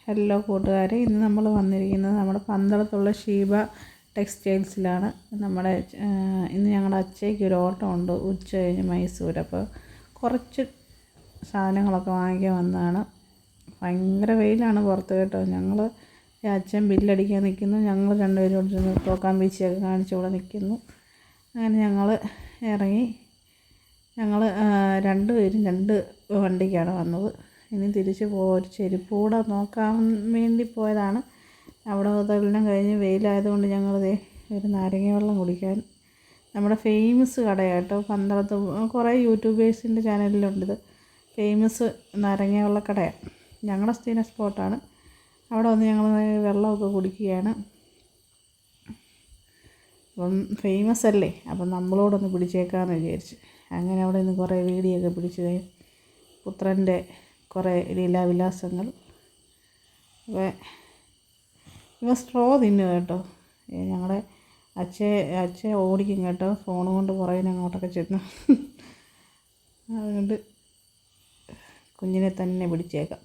Hello കൂട്ടുകാരെ, ഇന്ന് നമ്മൾ വന്നിരിക്കുന്നത് നമ്മുടെ പന്തളത്തുള്ള ഷീബ ടെക്സ്റ്റൈൽസിലാണ്. ഇന്ന് ഞങ്ങളുടെ അച്ഛയ്ക്ക് ഒരു ഓട്ടം ഉണ്ട് ഉച്ച കഴിഞ്ഞ് മൈസൂർ. അപ്പോൾ കുറച്ച് സാധനങ്ങളൊക്കെ വാങ്ങിക്കാൻ വന്നതാണ്. ഭയങ്കര വെയിലാണ് പുറത്ത് കേട്ടോ. അച്ഛൻ ബില്ലടിക്കാൻ നിൽക്കുന്നു, ഞങ്ങൾ രണ്ടുപേരും ഇരുന്ന് തോക്കാൻ ബീച്ചൊക്കെ കാണിച്ച് ഇവിടെ നിൽക്കുന്നു. അങ്ങനെ ഞങ്ങൾ ഇറങ്ങി. രണ്ടുപേരും രണ്ട് വണ്ടിക്കാണ് വന്നത്. ഇനി തിരിച്ച് ഒരു ചെരുപ്പ് കൂടെ നോക്കാൻ വേണ്ടി പോയതാണ്. അവിടെ അതെല്ലാം കഴിഞ്ഞ് വെയിലായതുകൊണ്ട് ഞങ്ങളിതേ ഒരു നാരങ്ങ വെള്ളം കുടിക്കാൻ നമ്മുടെ ഫേമസ് കടയാട്ടോ. പന്തളത്ത് കുറേ യൂട്യൂബേഴ്സിൻ്റെ ചാനലിലുണ്ട്. ഫേമസ് നാരങ്ങ വെള്ളക്കടയാണ്, ഞങ്ങളുടെ സ്ഥിര സ്പോട്ടാണ്. അവിടെ വന്ന് ഞങ്ങൾ വെള്ളമൊക്കെ കുടിക്കുകയാണ്. അപ്പം ഫേമസ് അല്ലേ, അപ്പം നമ്മളോടൊന്ന് പിടിച്ചേക്കാമെന്ന് വിചാരിച്ച് അങ്ങനെ അവിടെ നിന്ന് കുറേ വീഡിയോ ഒക്കെ പിടിച്ച് പുത്രൻ്റെ കുറേ ലീലാവിലാസങ്ങൾ. ഇവ സ്ട്രോ തിന്നു കേട്ടോ. ഞങ്ങളുടെ അച്ഛൻ ഓടിക്കും കേട്ടോ, ഫോൺ കൊണ്ട് പുറകിന് അങ്ങോട്ടൊക്കെ ചെന്നു. അതുകൊണ്ട് കുഞ്ഞിനെ തന്നെ പിടിച്ചേക്കാം.